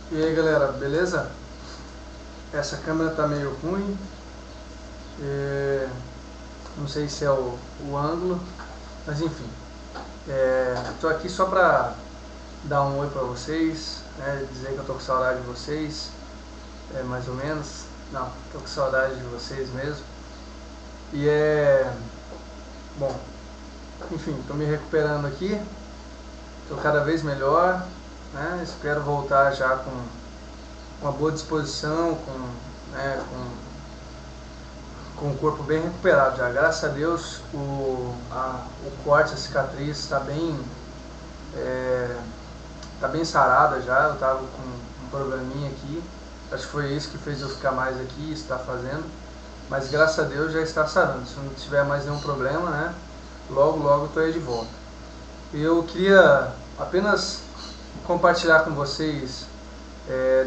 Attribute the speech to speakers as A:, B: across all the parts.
A: E aí galera, beleza? Essa câmera tá meio ruim, não sei se é o ângulo, mas enfim. Tô aqui só pra dar um oi pra vocês, né, dizer que eu tô com saudade de vocês, mais ou menos. Não, tô com saudade de vocês mesmo. E bom, enfim, tô me recuperando aqui, tô cada vez melhor, né? Espero voltar já com uma boa disposição, com o corpo bem recuperado já. Graças a Deus o corte, a cicatriz tá bem sarada já. Eu tava com um probleminha aqui, acho que foi isso que fez eu ficar mais aqui, está fazendo, mas graças a Deus já está sarando. Se não tiver mais nenhum problema, né, logo logo eu tô aí de volta. Eu queria apenas compartilhar com vocês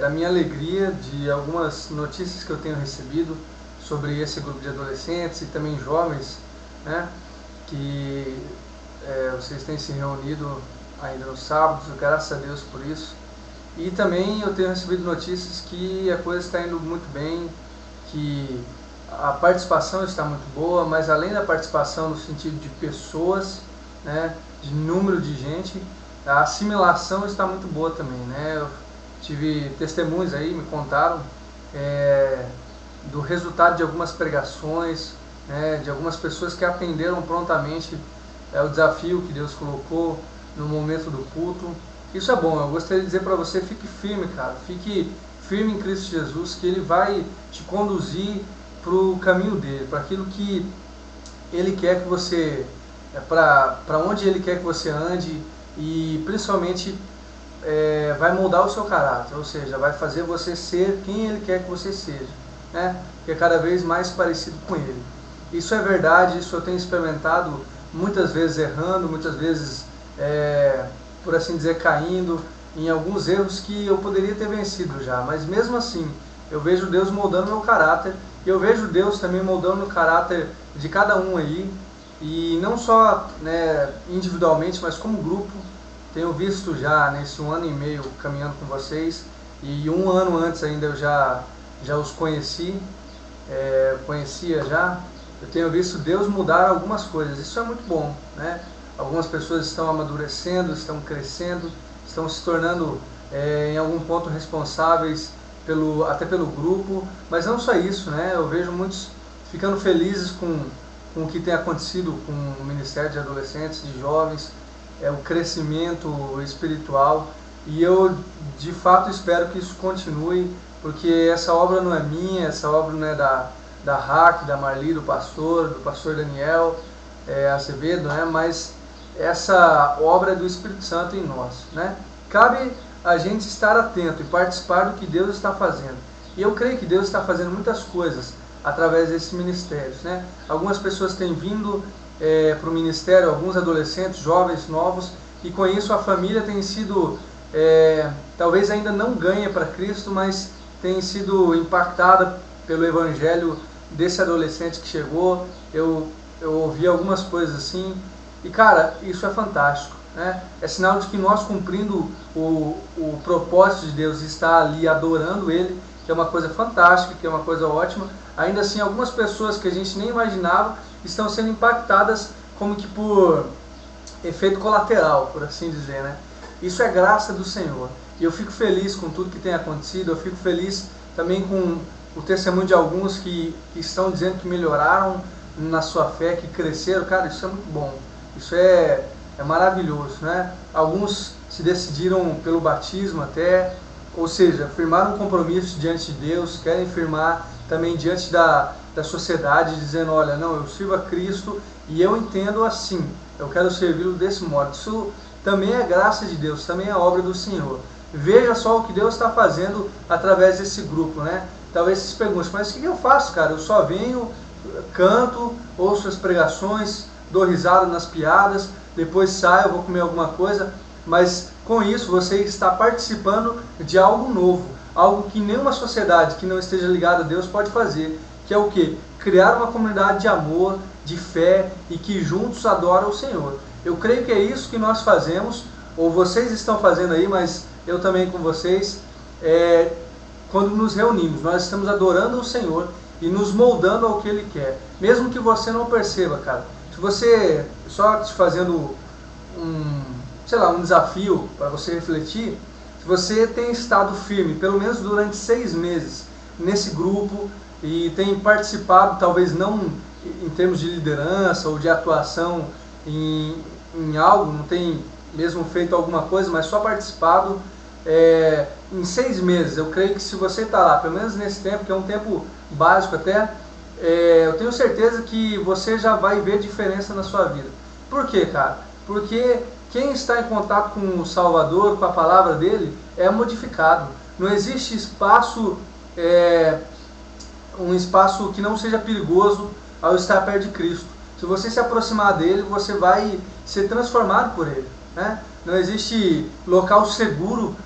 A: da minha alegria de algumas notícias que eu tenho recebido sobre esse grupo de adolescentes e também jovens, né, que vocês têm se reunido ainda nos sábados, graças a Deus por isso. E também eu tenho recebido notícias que a coisa está indo muito bem, que a participação está muito boa, mas além da participação no sentido de pessoas, né, de número de gente, a assimilação está muito boa também, né? Eu tive testemunhos aí, me contaram do resultado de algumas pregações, né, de algumas pessoas que atenderam prontamente o desafio que Deus colocou no momento do culto. Isso é bom. Eu gostaria de dizer para você: fique firme, cara, fique firme em Cristo Jesus, que Ele vai te conduzir para o caminho dele, para aquilo que Ele quer que você, para onde Ele quer que você ande, e principalmente vai moldar o seu caráter, ou seja, vai fazer você ser quem Ele quer que você seja, né? Que é cada vez mais parecido com Ele. Isso é verdade, isso eu tenho experimentado muitas vezes errando, muitas vezes, por assim dizer, caindo em alguns erros que eu poderia ter vencido já, mas mesmo assim eu vejo Deus moldando meu caráter, e eu vejo Deus também moldando o caráter de cada um aí, e não só, né, individualmente, mas como grupo. Tenho visto já nesse 1 ano e meio caminhando com vocês, e 1 ano antes ainda eu já os conhecia já. Eu tenho visto Deus mudar algumas coisas, isso é muito bom, né? Algumas pessoas estão amadurecendo, estão crescendo, estão se tornando em algum ponto responsáveis até pelo grupo, mas não só isso, né? Eu vejo muitos ficando felizes com o que tem acontecido com o Ministério de Adolescentes, de Jovens, o crescimento espiritual, e eu de fato espero que isso continue, porque essa obra não é minha, essa obra não é da Raque, da Marli, do pastor Daniel Acevedo, né? Mas essa obra é do Espírito Santo em nós, né? Cabe a gente estar atento e participar do que Deus está fazendo. E eu creio que Deus está fazendo muitas coisas através desses ministérios, né? Algumas pessoas têm vindo para o ministério, alguns adolescentes, jovens, novos, e com isso a família tem sido, talvez ainda não ganha para Cristo, mas tem sido impactada pelo evangelho desse adolescente que chegou. Eu ouvi algumas coisas assim, e cara, isso é fantástico, né? É sinal de que nós, cumprindo o propósito de Deus, está ali adorando Ele, que é uma coisa fantástica, que é uma coisa ótima. Ainda assim, algumas pessoas que a gente nem imaginava estão sendo impactadas como que por efeito colateral, por assim dizer, né? Isso é graça do Senhor. E eu fico feliz com tudo que tem acontecido, eu fico feliz também com o testemunho de alguns que estão dizendo que melhoraram na sua fé, que cresceram. Cara, isso é muito bom, isso é maravilhoso, né? Alguns se decidiram pelo batismo até, ou seja, firmaram um compromisso diante de Deus, querem firmar também diante da sociedade, dizendo: olha, não, eu sirvo a Cristo e eu entendo assim, eu quero servi-lo desse modo. Isso também é graça de Deus, também é obra do Senhor. Veja só o que Deus está fazendo através desse grupo, né? Talvez vocês perguntem: mas o que eu faço, cara? Eu só venho, canto, ouço as pregações, dou risada nas piadas, depois saio, vou comer alguma coisa. Mas com isso você está participando de algo novo, algo que nenhuma sociedade que não esteja ligada a Deus pode fazer, que é o quê? Criar uma comunidade de amor, de fé, e que juntos adoram o Senhor. Eu creio que é isso que nós fazemos, ou vocês estão fazendo aí, mas eu também com vocês. quando nos reunimos, nós estamos adorando o Senhor e nos moldando ao que Ele quer, mesmo que você não perceba, cara. Se você, só te fazendo um desafio para você refletir, se você tem estado firme, pelo menos durante 6 meses, nesse grupo e tem participado, talvez não em termos de liderança ou de atuação em algo, não tem mesmo feito alguma coisa, mas só participado, em 6 meses, eu creio que se você está lá, pelo menos nesse tempo, que é um tempo básico até, eu tenho certeza que você já vai ver diferença na sua vida. Por quê, cara? Porque quem está em contato com o Salvador, com a palavra dele, é modificado. Não existe espaço, um espaço que não seja perigoso ao estar perto de Cristo. Se você se aproximar dele, você vai ser transformado por ele, né? Não existe local seguro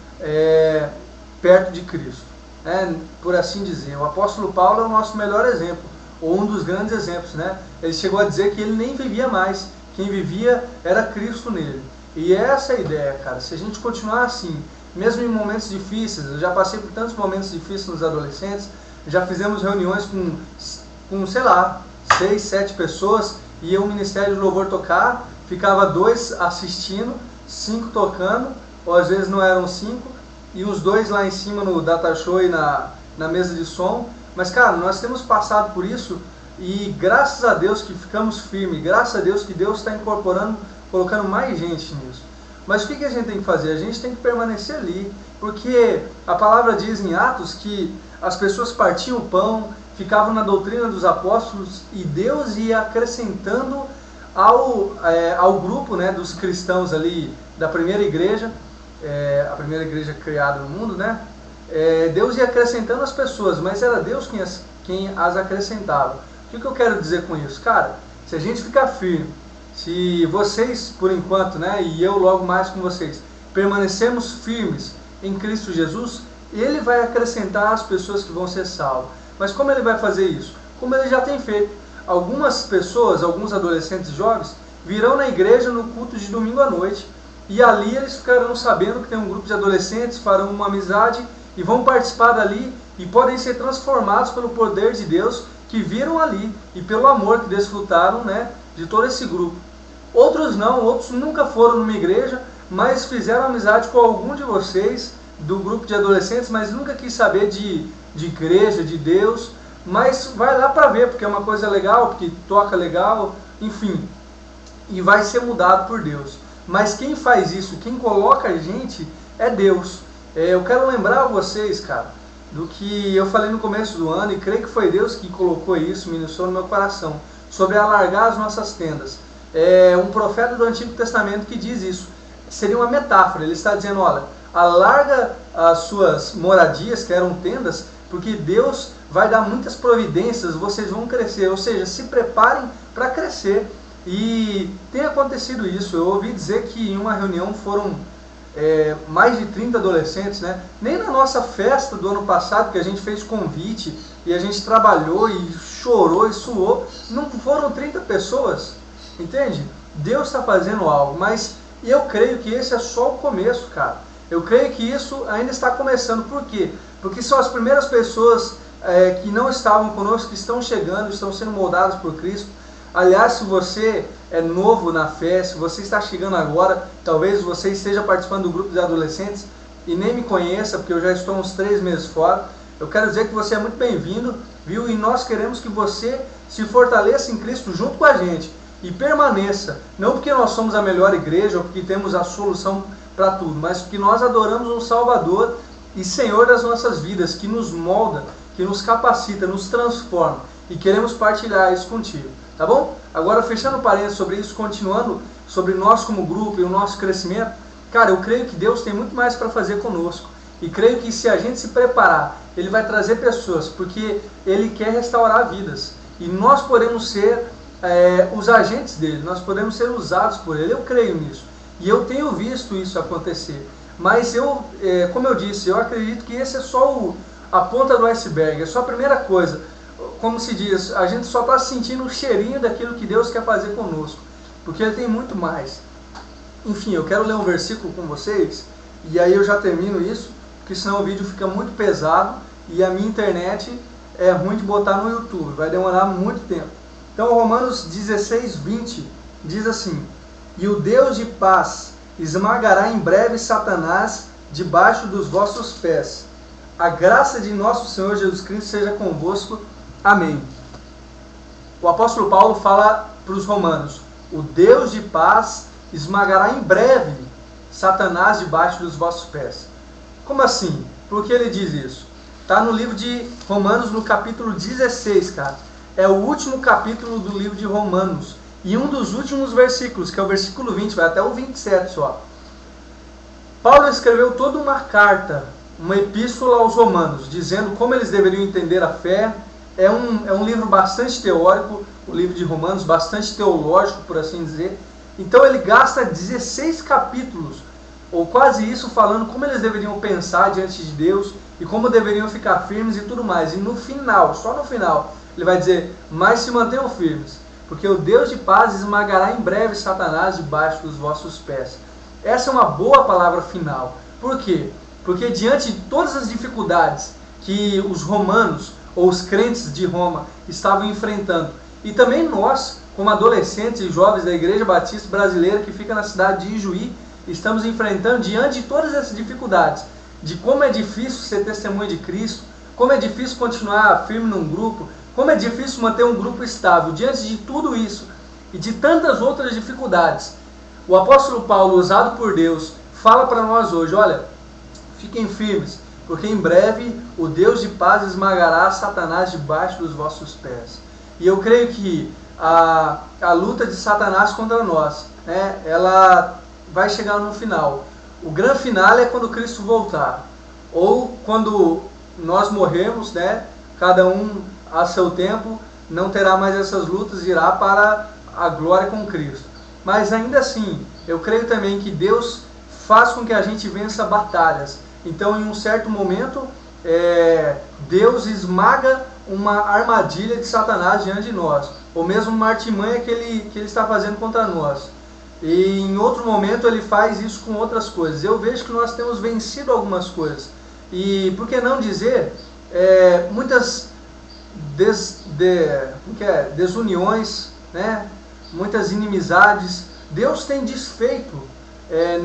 A: perto de Cristo, né? Por assim dizer. O apóstolo Paulo é o nosso melhor exemplo, ou um dos grandes exemplos, né? Ele chegou a dizer que ele nem vivia mais, quem vivia era Cristo nele. E essa é a ideia, cara. Se a gente continuar assim, mesmo em momentos difíceis, eu já passei por tantos momentos difíceis nos adolescentes, já fizemos reuniões com sei lá, 6, 7 pessoas, ia o Ministério do Louvor tocar, ficava 2 assistindo, 5 tocando, ou às vezes não eram 5, e os 2 lá em cima no data show e na mesa de som. Mas, cara, nós temos passado por isso e graças a Deus que ficamos firmes, graças a Deus que Deus está incorporando, colocando mais gente nisso. Mas o que a gente tem que fazer? A gente tem que permanecer ali, porque a palavra diz em Atos que as pessoas partiam o pão, ficavam na doutrina dos apóstolos e Deus ia acrescentando ao grupo, né, dos cristãos ali da primeira igreja, a primeira igreja criada no mundo, né? Deus ia acrescentando as pessoas, mas era Deus quem as acrescentava. O que eu quero dizer com isso? Cara, se a gente ficar firme, se vocês, por enquanto, né, e eu logo mais com vocês, permanecermos firmes em Cristo Jesus, Ele vai acrescentar as pessoas que vão ser salvas. Mas como Ele vai fazer isso? Como Ele já tem feito. Algumas pessoas, alguns adolescentes jovens, virão na igreja no culto de domingo à noite, e ali eles ficarão sabendo que tem um grupo de adolescentes, farão uma amizade e vão participar dali e podem ser transformados pelo poder de Deus que viram ali e pelo amor que desfrutaram, né, de todo esse grupo. Outros não, outros nunca foram numa igreja, mas fizeram amizade com algum de vocês do grupo de adolescentes, mas nunca quis saber de igreja, de Deus, mas vai lá para ver, porque é uma coisa legal, porque toca legal, enfim, e vai ser mudado por Deus. Mas quem faz isso, quem coloca a gente, é Deus. Eu quero lembrar a vocês, cara, do que eu falei no começo do ano, e creio que foi Deus que colocou isso, ministrou no meu coração, sobre alargar as nossas tendas. Um profeta do Antigo Testamento que diz isso. Seria uma metáfora, ele está dizendo, olha, alarga as suas moradias, que eram tendas, porque Deus vai dar muitas providências, vocês vão crescer, ou seja, se preparem para crescer. E tem acontecido isso. Eu ouvi dizer que em uma reunião foram mais de 30 adolescentes, né? Nem na nossa festa do ano passado, que a gente fez convite e a gente trabalhou e chorou e suou, não foram 30 pessoas, entende? Deus está fazendo algo, mas eu creio que esse é só o começo, cara. Eu creio que isso ainda está começando. Por quê? Porque são as primeiras pessoas que não estavam conosco, que estão chegando, estão sendo moldadas por Cristo. Aliás, se você é novo na fé, se você está chegando agora, talvez você esteja participando do grupo de adolescentes e nem me conheça, porque eu já estou uns 3 meses fora, eu quero dizer que você é muito bem-vindo, viu? E nós queremos que você se fortaleça em Cristo junto com a gente e permaneça, não porque nós somos a melhor igreja ou porque temos a solução para tudo, mas porque nós adoramos um Salvador e Senhor das nossas vidas, que nos molda, que nos capacita, nos transforma, e queremos partilhar isso contigo. Tá bom? Agora, fechando parênteses sobre isso, continuando sobre nós como grupo e o nosso crescimento, cara, eu creio que Deus tem muito mais para fazer conosco. E creio que se a gente se preparar, Ele vai trazer pessoas, porque Ele quer restaurar vidas. E nós podemos ser os agentes dEle, nós podemos ser usados por Ele. Eu creio nisso. E eu tenho visto isso acontecer. Mas como eu disse, eu acredito que esse é só a ponta do iceberg, é só a primeira coisa. Como se diz, a gente só está sentindo o cheirinho daquilo que Deus quer fazer conosco, porque Ele tem muito mais. Enfim, eu quero ler um versículo com vocês, e aí eu já termino isso, porque senão o vídeo fica muito pesado e a minha internet é ruim de botar no YouTube, vai demorar muito tempo. Então Romanos 16, 20 diz assim: e o Deus de paz esmagará em breve Satanás debaixo dos vossos pés. A graça de nosso Senhor Jesus Cristo seja convosco. Amém. O apóstolo Paulo fala para os romanos: o Deus de paz esmagará em breve Satanás debaixo dos vossos pés. Como assim? Por que ele diz isso? Está no livro de Romanos, no capítulo 16, cara. É o último capítulo do livro de Romanos. E um dos últimos versículos, que é o versículo 20, vai até o 27 só. Paulo escreveu toda uma carta, uma epístola aos romanos, dizendo como eles deveriam entender a fé. É um livro bastante teórico, o livro de Romanos, bastante teológico, por assim dizer. Então ele gasta 16 capítulos, ou quase isso, falando como eles deveriam pensar diante de Deus, e como deveriam ficar firmes e tudo mais. E no final, só no final, ele vai dizer: mas se mantenham firmes, porque o Deus de paz esmagará em breve Satanás debaixo dos vossos pés. Essa é uma boa palavra final. Por quê? Porque diante de todas as dificuldades que os romanos, ou os crentes de Roma, estavam enfrentando, e também nós, como adolescentes e jovens da Igreja Batista Brasileira, que fica na cidade de Ijuí, estamos enfrentando diante de todas essas dificuldades, de como é difícil ser testemunho de Cristo, como é difícil continuar firme num grupo, como é difícil manter um grupo estável. Diante de tudo isso e de tantas outras dificuldades, o apóstolo Paulo, usado por Deus, fala para nós hoje: olha, fiquem firmes, porque em breve o Deus de paz esmagará Satanás debaixo dos vossos pés. E eu creio que a luta de Satanás contra nós, né, ela vai chegar no final. O grande final é quando Cristo voltar, ou quando nós morrermos, né, cada um a seu tempo, não terá mais essas lutas, irá para a glória com Cristo. Mas ainda assim, eu creio também que Deus faz com que a gente vença batalhas. Então, em um certo momento, Deus esmaga uma armadilha de Satanás diante de nós, ou mesmo uma artimanha que ele está fazendo contra nós. E em outro momento ele faz isso com outras coisas. Eu vejo que nós temos vencido algumas coisas. E por que não dizer, muitas desuniões, né? Muitas inimizades, Deus tem desfeito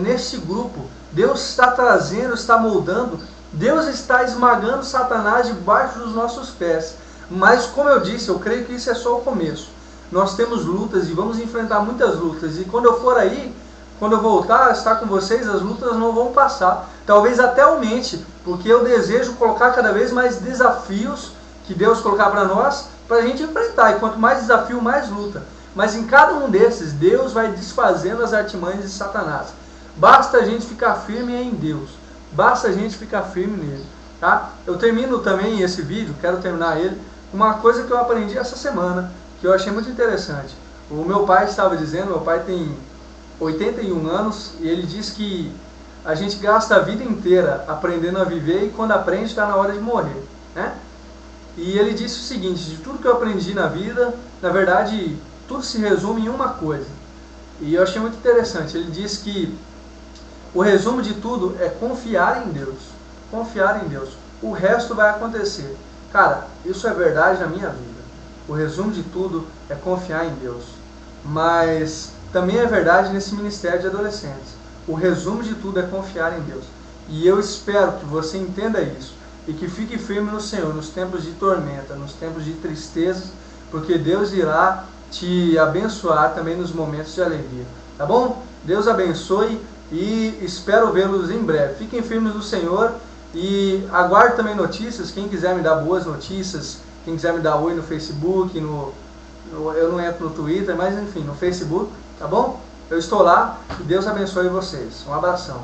A: nesse grupo. Deus está trazendo, está moldando, Deus está esmagando Satanás debaixo dos nossos pés. Mas, como eu disse, eu creio que isso é só o começo. Nós temos lutas e vamos enfrentar muitas lutas. E quando eu for aí, quando eu voltar a estar com vocês, as lutas não vão passar. Talvez até aumente, porque eu desejo colocar cada vez mais desafios que Deus colocar para nós, para a gente enfrentar. E quanto mais desafio, mais luta. Mas em cada um desses, Deus vai desfazendo as artimanhas de Satanás. Basta a gente ficar firme em Deus. Basta a gente ficar firme nele. Tá? Eu termino também esse vídeo, quero terminar ele, com uma coisa que eu aprendi essa semana, que eu achei muito interessante. O meu pai estava dizendo, meu pai tem 81 anos, e ele diz que a gente gasta a vida inteira aprendendo a viver, e quando aprende está na hora de morrer, né? E ele disse o seguinte: de tudo que eu aprendi na vida, na verdade, tudo se resume em uma coisa. E eu achei muito interessante. Ele disse que o resumo de tudo é confiar em Deus. Confiar em Deus. O resto vai acontecer. Cara, isso é verdade na minha vida. O resumo de tudo é confiar em Deus. Mas também é verdade nesse ministério de adolescentes. O resumo de tudo é confiar em Deus. E eu espero que você entenda isso. E que fique firme no Senhor, nos tempos de tormenta, nos tempos de tristeza, porque Deus irá te abençoar também nos momentos de alegria. Tá bom? Deus abençoe e espero vê-los em breve. Fiquem firmes no Senhor e aguarde também notícias. Quem quiser me dar boas notícias, quem quiser me dar oi no Facebook, eu não entro no Twitter, mas enfim, no Facebook, tá bom? Eu estou lá e Deus abençoe vocês. Um abração.